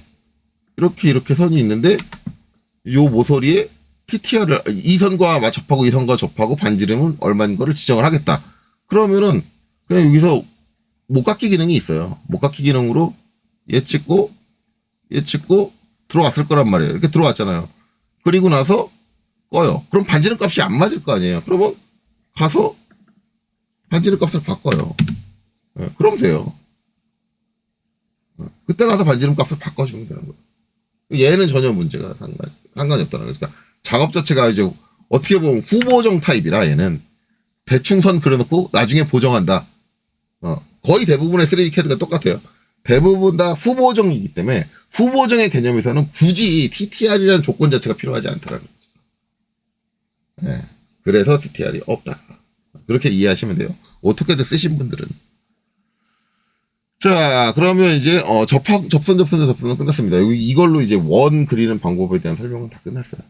이렇게 선이 있는데 요 모서리에 TTR을 이 선과 접하고 반지름은 얼마인 거를 지정을 하겠다. 그러면은 그냥 여기서 못깎기 기능이 있어요. 못깎기 기능으로 얘 찍고 들어왔을 거란 말이에요. 이렇게 들어왔잖아요. 그리고 나서 꺼요. 그럼 반지름 값이 안 맞을 거 아니에요. 그러면 가서 반지름 값을 바꿔요. 그럼 돼요. 그때 가서 반지름 값을 바꿔주면 되는 거예요. 얘는 전혀 문제가 상관이 없다는 거예요. 그러니까 작업 자체가 이제 어떻게 보면 후보정 타입이라 얘는 대충 선 그려놓고 나중에 보정한다. 거의 대부분의 3D 캐드가 똑같아요. 대부분 다 후보정이기 때문에 후보정의 개념에서는 굳이 TTR이라는 조건 자체가 필요하지 않다는 거죠. 그래서 TTR이 없다. 그렇게 이해하시면 돼요. 오토캐드 쓰신 분들은. 자, 그러면 이제 접선은 끝났습니다. 이걸로 이제 원 그리는 방법에 대한 설명은 다 끝났어요.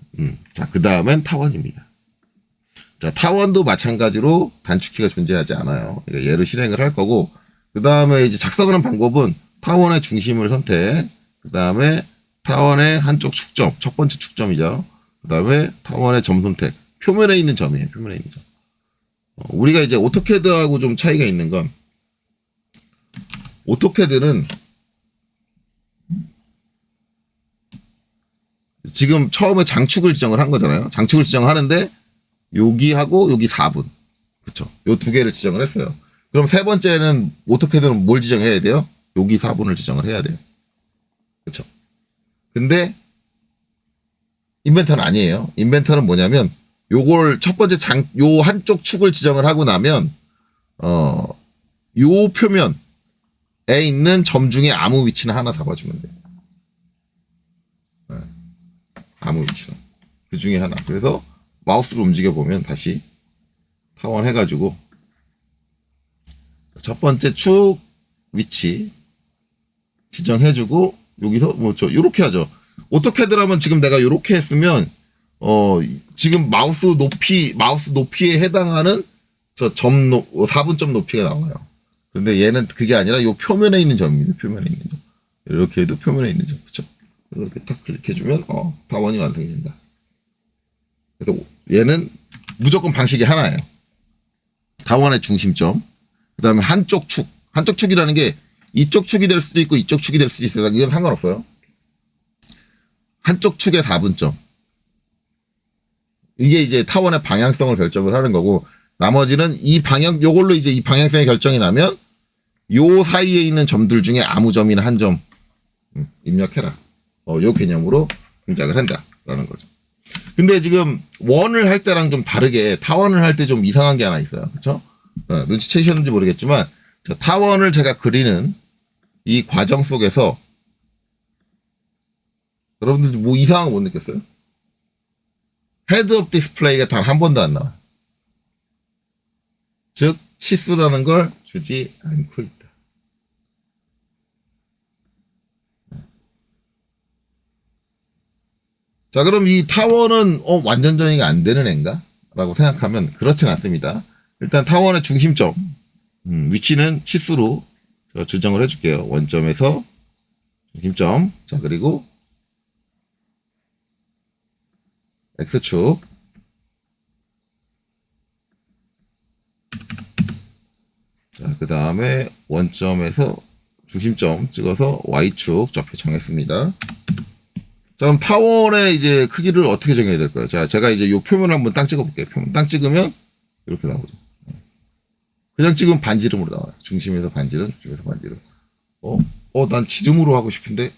자, 그 다음엔 타원입니다. 자, 타원도 마찬가지로 단축키가 존재하지 않아요. 그러니까 얘를 실행을 할 거고, 그 다음에 이제 작성하는 방법은 타원의 중심을 선택, 그 다음에 타원의 한쪽 축점, 첫 번째 축점이죠. 그 다음에 타원의 점 선택, 표면에 있는 점이에요. 표면에 있는 점. 우리가 이제 오토캐드하고 좀 차이가 있는 건, 오토캐드는 지금 처음에 장축을 지정을 한 거잖아요. 장축을 지정하는데 여기하고 여기 4분. 그쵸. 요 두 개를 지정을 했어요. 그럼 세 번째는 오토캐드는 뭘 지정해야 돼요? 여기 4분을 지정을 해야 돼요. 그쵸. 근데 인벤터는 아니에요. 인벤터는 뭐냐면 요걸 첫 번째 요 한쪽 축을 지정을 하고 나면 요 표면 있는 점 중에 아무 위치나 하나 잡아주면 돼. 네. 아무 위치나. 그 중에 하나. 그래서 마우스로 움직여보면 다시 타원 해가지고 첫 번째 축 위치 지정해주고 여기서 요렇게 하죠. 오토캐드라면 지금 내가 요렇게 했으면 지금 마우스 높이에 해당하는 저 4분점 높이가 나와요. 근데 얘는 그게 아니라 요 표면에 있는 점입니다. 표면에 있는 점. 이렇게 해도 표면에 있는 점. 그쵸? 그래서 이렇게 딱 클릭해주면, 타원이 완성이 된다. 그래서 얘는 무조건 방식이 하나예요. 타원의 중심점. 그 다음에 한쪽 축. 한쪽 축이라는 게 이쪽 축이 될 수도 있고 이쪽 축이 될 수도 있어요. 이건 상관없어요. 한쪽 축의 4분점. 이게 이제 타원의 방향성을 결정을 하는 거고, 나머지는 요걸로 이제 이 방향성의 결정이 나면, 요 사이에 있는 점들 중에 아무 점이나 한 점, 입력해라. 요 개념으로 동작을 한다라는 거죠. 근데 지금 원을 할 때랑 좀 다르게 타원을 할 때 좀 이상한 게 하나 있어요. 그쵸? 눈치채셨는지 모르겠지만, 자, 타원을 제가 그리는 이 과정 속에서, 여러분들 뭐 이상한 거 못 느꼈어요? 헤드업 디스플레이가 단 한 번도 안 나와요. 즉, 치수라는 걸 주지 않고 있다. 자, 그럼 이 타원은 완전 정의가 안 되는 애인가? 라고 생각하면 그렇진 않습니다. 일단 타원의 중심점 위치는 치수로 제가 지정을 해줄게요. 원점에서 중심점. 자, 그리고 X축. 자, 그 다음에 원점에서 중심점 찍어서 Y축 좌표 정했습니다. 자, 그럼 타원의 이제 크기를 어떻게 정해야 될까요? 자, 제가 이제 요 표면을 한번 땅 찍어볼게요. 표면 땅 찍으면 이렇게 나오죠. 그냥 찍으면 반지름으로 나와요. 중심에서 반지름, 중심에서 반지름. 난 지름으로 하고 싶은데.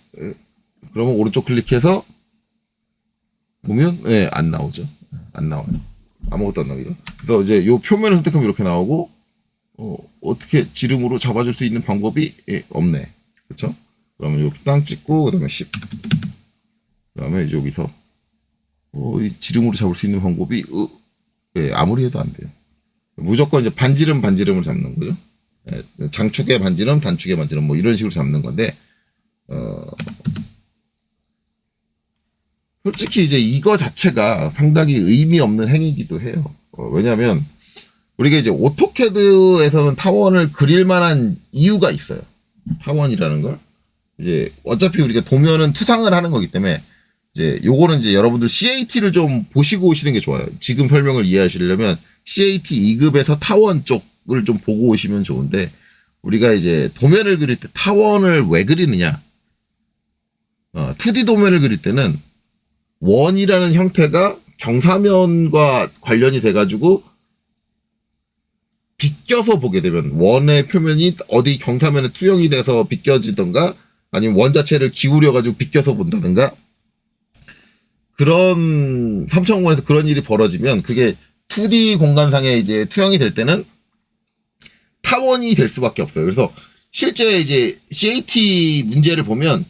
그러면 오른쪽 클릭해서 보면 안 나오죠. 안 나와요. 아무것도 안 나옵니다. 그래서 이제 요 표면을 선택하면 이렇게 나오고 어떻게 지름으로 잡아줄 수 있는 방법이 없네. 그렇죠? 그러면 이렇게 땅 찍고 그다음에 10. 그다음에 여기서 이 지름으로 잡을 수 있는 방법이 아무리 해도 안 돼요. 무조건 이제 반지름을 잡는 거죠. 장축의 반지름, 단축의 반지름 뭐 이런 식으로 잡는 건데 솔직히 이제 이거 자체가 상당히 의미 없는 행위이기도 해요. 왜냐하면 우리가 이제 오토캐드에서는 타원을 그릴 만한 이유가 있어요. 타원이라는 걸 이제 어차피 우리가 도면은 투상을 하는 거기 때문에 이제 요거는 이제 여러분들 CAT를 좀 보시고 오시는 게 좋아요. 지금 설명을 이해하시려면 CAT 2급에서 타원 쪽을 좀 보고 오시면 좋은데 우리가 이제 도면을 그릴 때 타원을 왜 그리느냐? 2D 도면을 그릴 때는 원이라는 형태가 경사면과 관련이 돼가지고 비껴서 보게 되면 원의 표면이 어디 경사면에 투영이 돼서 비껴지던가 아니면 원 자체를 기울여가지고 비껴서 본다든가 그런 3차원에서 그런 일이 벌어지면 그게 2D 공간상에 이제 투영이 될 때는 타원이 될 수밖에 없어요. 그래서 실제 이제 CAT 문제를 보면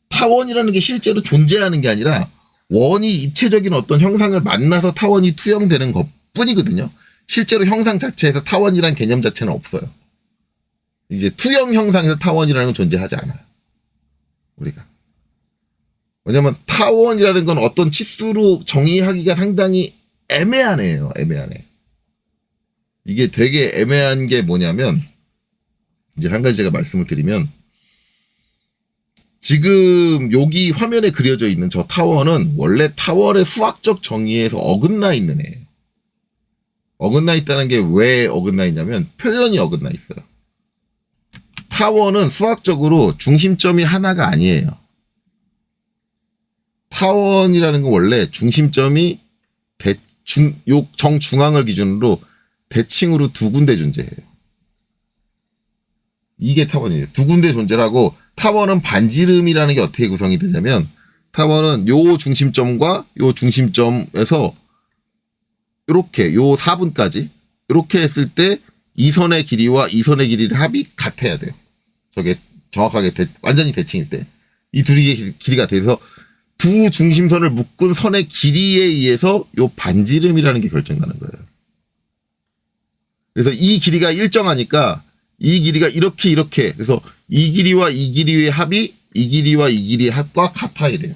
타원이라는 게 실제로 존재하는 게 아니라 원이 입체적인 어떤 형상을 만나서 타원이 투영되는 것 뿐이거든요. 실제로 형상 자체에서 타원이라는 개념 자체는 없어요. 이제 투영 형상에서 타원이라는 건 존재하지 않아요. 우리가. 왜냐면 타원이라는 건 어떤 치수로 정의하기가 상당히 애매하네요. 애매하네. 이게 되게 애매한 게 뭐냐면 이제 한 가지 제가 말씀을 드리면 지금 여기 화면에 그려져 있는 저 타원은 원래 타원의 수학적 정의에서 어긋나 있는 애예요. 어긋나 있다는 게 왜 어긋나 있냐면 표현이 어긋나 있어요. 타원은 수학적으로 중심점이 하나가 아니에요. 타원이라는 건 원래 중심점이 정중앙을 기준으로 대칭으로 두 군데 존재해요. 이게 타원이에요. 두 군데 존재하고 타원은 반지름이라는 게 어떻게 구성이 되냐면 타원은 요 중심점과 요 중심점에서 이렇게 요 4분까지 이렇게 했을 때 이 선의 길이와 이 선의 길이의 합이 같아야 돼요. 저게 정확하게 완전히 대칭일 때 이 둘이 길이가 돼서 두 중심선을 묶은 선의 길이에 의해서 요 반지름이라는 게 결정나는 거예요. 그래서 이 길이가 일정하니까 이 길이가 이렇게 그래서 이 길이와 이 길이의 합이 이 길이와 이 길이의 합과 같아야 돼요.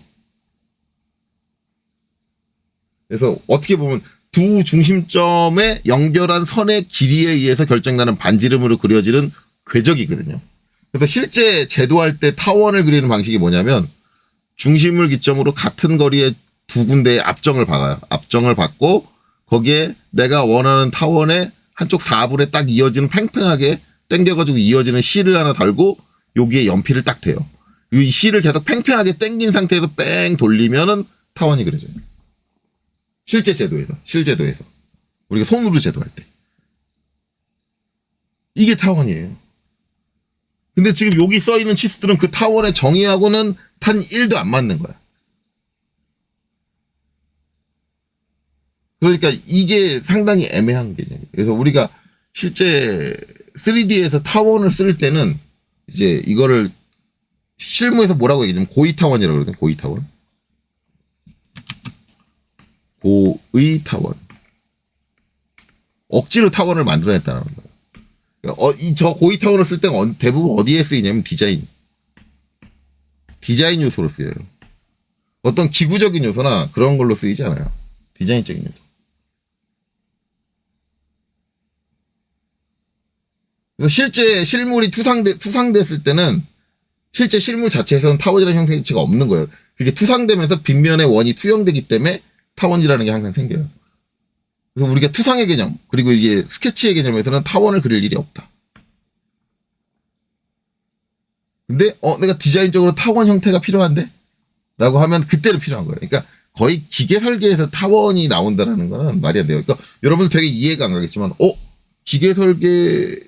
그래서 어떻게 보면 두 중심점에 연결한 선의 길이에 의해서 결정나는 반지름으로 그려지는 궤적이거든요. 그래서 실제 제도할 때 타원을 그리는 방식이 뭐냐면 중심을 기점으로 같은 거리에 두 군데의 앞정을 박아요. 앞정을 박고 거기에 내가 원하는 타원의 한쪽 4분에 딱 이어지는 팽팽하게 당겨가지고 이어지는 실을 하나 달고 여기에 연필을 딱 대요. 이 실을 계속 팽팽하게 당긴 상태에서 뺑 돌리면은 타원이 그려져요. 실제 제도에서, 실제도에서. 우리가 손으로 제도할 때. 이게 타원이에요. 근데 지금 여기 써있는 치수들은 그 타원의 정의하고는 단 1도 안 맞는 거야. 그러니까 이게 상당히 애매한 개념이에요. 그래서 우리가 실제 3D에서 타원을 쓸 때는 이제 이거를 실무에서 뭐라고 얘기하냐면 고의타원이라고 그러거든요. 고의타원. 고의타원. 억지로 타원을 만들어냈다는 거예요. 저 고의타원을 쓸 때는 대부분 어디에 쓰이냐면 디자인 요소로 쓰여요. 어떤 기구적인 요소나 그런 걸로 쓰이지 않아요. 디자인적인 요소. 그래서 실제 실물이 투상됐을 때는 실제 실물 자체에서는 타원이라는 형성 자체가 없는 거예요. 그게 투상되면서 빗면의 원이 투영되기 때문에 타원이라는 게 항상 생겨요. 그래서 우리가 투상의 개념, 그리고 이게 스케치의 개념에서는 타원을 그릴 일이 없다. 근데, 내가 디자인적으로 타원 형태가 필요한데? 라고 하면 그때는 필요한 거예요. 그러니까 거의 기계 설계에서 타원이 나온다라는 거는 말이 안 돼요. 그러니까 여러분들 되게 이해가 안 가겠지만, 기계 설계,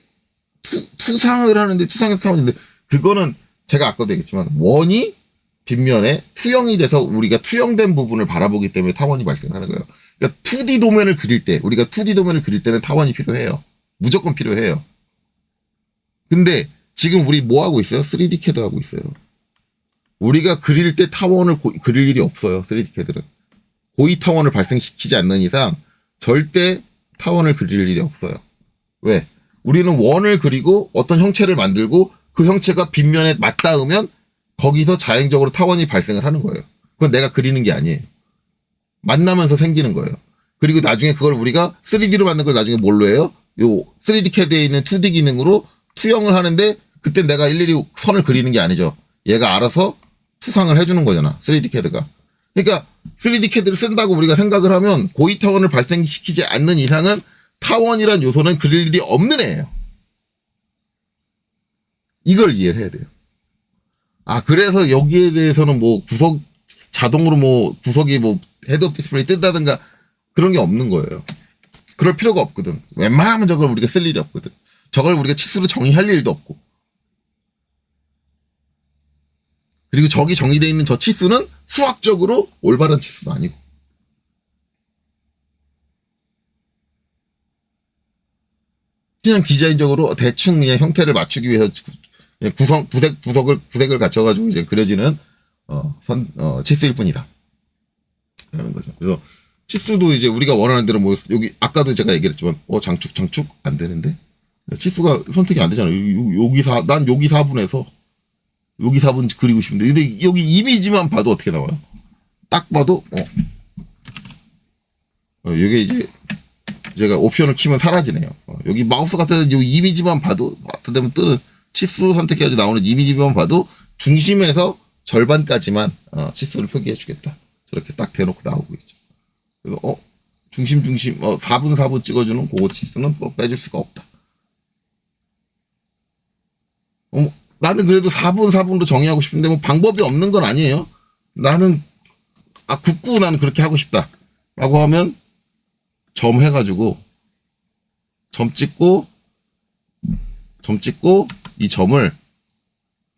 투상을 하는데 투상에서 타원인데, 그거는 제가 아까도 얘기했지만, 원이 빗면에 투영이 돼서 우리가 투영된 부분을 바라보기 때문에 타원이 발생하는 거예요. 그러니까 2D 도면을 그릴 때, 우리가 2D 도면을 그릴 때는 타원이 필요해요. 무조건 필요해요. 근데 지금 우리 뭐 하고 있어요? 3D CAD 하고 있어요. 우리가 그릴 때 타원을 그릴 일이 없어요. 3D CAD는. 고의 타원을 발생시키지 않는 이상 절대 타원을 그릴 일이 없어요. 왜? 우리는 원을 그리고 어떤 형체를 만들고 그 형체가 빗면에 맞닿으면 거기서 자연적으로 타원이 발생을 하는 거예요. 그건 내가 그리는 게 아니에요. 만나면서 생기는 거예요. 그리고 나중에 그걸 우리가 3D로 만든 걸 나중에 뭘로 해요? 요 3D CAD에 있는 2D 기능으로 투영을 하는데 그때 내가 일일이 선을 그리는 게 아니죠. 얘가 알아서 투상을 해주는 거잖아. 3D CAD가. 그러니까 3D CAD를 쓴다고 우리가 생각을 하면 고의 타원을 발생시키지 않는 이상은 타원이란 요소는 그릴 일이 없는 애예요. 이걸 이해를 해야 돼요. 그래서 여기에 대해서는 뭐 자동으로 뭐 구석이 뭐 헤드업 디스플레이 뜬다든가 그런 게 없는 거예요. 그럴 필요가 없거든. 웬만하면 저걸 우리가 쓸 일이 없거든. 저걸 우리가 치수로 정의할 일도 없고. 그리고 저기 정의되어 있는 저 치수는 수학적으로 올바른 치수도 아니고. 그냥 디자인적으로 대충 그냥 형태를 맞추기 위해서 그냥 구색을 갖춰가지고 이제 그려지는, 치수일 뿐이다. 라는 거죠. 그래서 치수도 이제 우리가 원하는 대로 뭐, 여기, 아까도 제가 얘기했지만, 장축? 안 되는데? 치수가 선택이 안 되잖아요. 난 여기 4분에서 여기 4분 그리고 싶은데. 근데 여기 이미지만 봐도 어떻게 나와요? 딱 봐도, 이게 이제, 제가 옵션을 키면 사라지네요. 여기 마우스 같은 여기 이미지만 봐도, 어떤 데면 뜨는 치수 선택해가지고 나오는 이미지만 봐도 중심에서 절반까지만, 치수를 표기해 주겠다. 저렇게 딱 대놓고 나오고 있죠. 그래서, 중심, 4분 찍어주는 그거 치수는 뭐 빼줄 수가 없다. 나는 그래도 4분으로 정의하고 싶은데 뭐 방법이 없는 건 아니에요. 나는 굳고 나는 그렇게 하고 싶다 라고 하면 점 해가지고 점 찍고 이 점을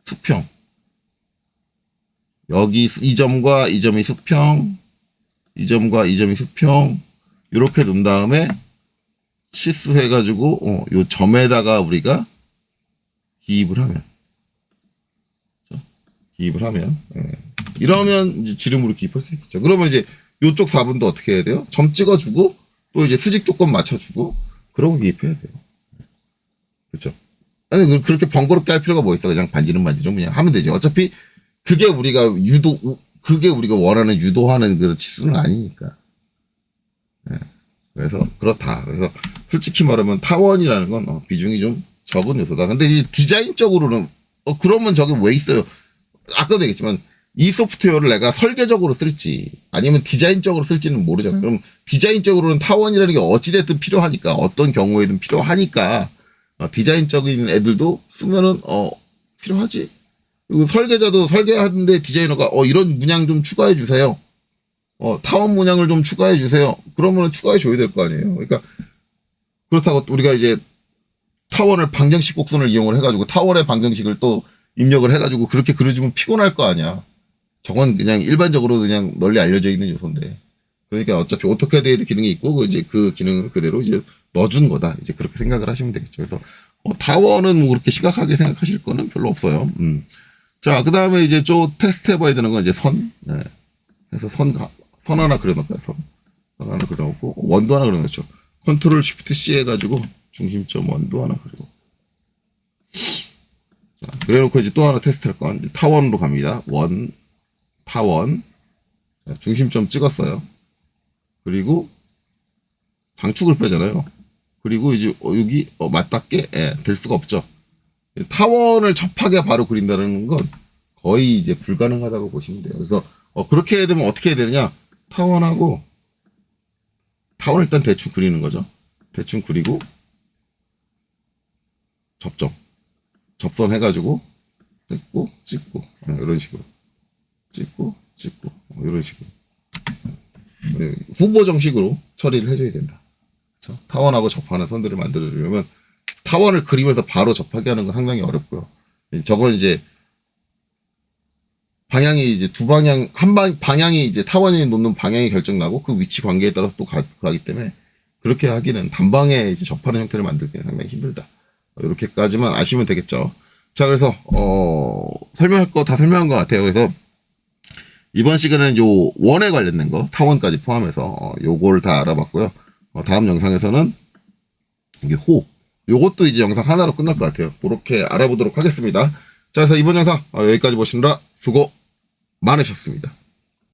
수평, 여기 이 점과 이 점이 수평, 이 점과 이 점이 수평, 이렇게 놓은 다음에 치수 해가지고 요 점에다가 우리가 기입을 하면 기입을 하면, 이러면 이제 지름으로 기입할 수 있겠죠. 그러면 이제 요쪽 4분도 어떻게 해야 돼요? 점 찍어주고, 또 이제 수직 조건 맞춰주고, 그러고 기입해야 돼요. 그렇죠? 아니, 그렇게 번거롭게 할 필요가 뭐 있어. 그냥 반지름 그냥 하면 되지. 어차피 그게 그게 우리가 원하는 유도하는 그런 치수는 아니니까. 그래서 그렇다. 그래서 솔직히 말하면 타원이라는 건 비중이 좀 적은 요소다. 근데 이 디자인적으로는 그러면 저게 왜 있어요? 아까도 얘기했지만 이 소프트웨어를 내가 설계적으로 쓸지 아니면 디자인적으로 쓸지는 모르잖아요. 그럼 디자인적으로는 타원이라는 게 어찌됐든 필요하니까 어떤 경우에든 필요하니까 디자인적인 애들도 쓰면은 필요하지. 그리고 설계자도 설계하는데 디자이너가 이런 문양 좀 추가해 주세요. 타원 문양을 좀 추가해 주세요. 그러면 추가해 줘야 될 거 아니에요. 그러니까 그렇다고 우리가 이제 타원을 방정식 곡선을 이용을 해가지고 타원의 방정식을 또 입력을 해가지고 그렇게 그려주면 피곤할 거 아니야. 저건 그냥 일반적으로 그냥 널리 알려져 있는 요소인데. 그러니까 어차피 오토캐드에도 기능이 있고 이제 그 기능을 그대로 이제 넣어준 거다. 이제 그렇게 생각을 하시면 되겠죠. 그래서 타원은 뭐 그렇게 심각하게 생각하실 거는 별로 없어요. 자, 그 다음에 이제 좀 테스트 해봐야 되는 건 이제 선. 네. 그래서 선 하나 그려놓을까요? 선 하나 그려놓고 원도 하나 그려놓죠. 컨트롤 쉬프트 C 해가지고 중심점 원도 하나 그리고. 자, 그래놓고 이제 또 하나 테스트 할 건 이제 타원으로 갑니다. 타원. 자, 중심점 찍었어요. 그리고 장축을 빼잖아요. 그리고 이제 여기 맞닿게 될 수가 없죠. 타원을 접하게 바로 그린다는 건 거의 이제 불가능하다고 보시면 돼요. 그래서 그렇게 해야 되면 어떻게 해야 되느냐? 타원을 일단 대충 그리는 거죠. 대충 그리고 접선 해가지고 찍고 이런 식으로 찍고 이런 식으로 후보 정식으로 처리를 해줘야 된다. 그렇죠? 타원하고 접하는 선들을 만들어주려면 타원을 그리면서 바로 접하게 하는 건 상당히 어렵고요. 저건 이제 방향이 이제 방향이 이제 타원이 놓는 방향이 결정나고 그 위치 관계에 따라서 또 가기 때문에 그렇게 하기는 단방에 이제 접하는 형태를 만들기는 상당히 힘들다. 이렇게까지만 아시면 되겠죠. 자, 그래서 설명할 거 다 설명한 것 같아요. 그래서 이번 시간에는 요 원에 관련된 거 타원까지 포함해서 요걸 다 알아봤고요. 다음 영상에서는 이게 요것도 이제 영상 하나로 끝날 것 같아요. 그렇게 알아보도록 하겠습니다. 자, 그래서 이번 영상 여기까지 보시느라 수고 많으셨습니다.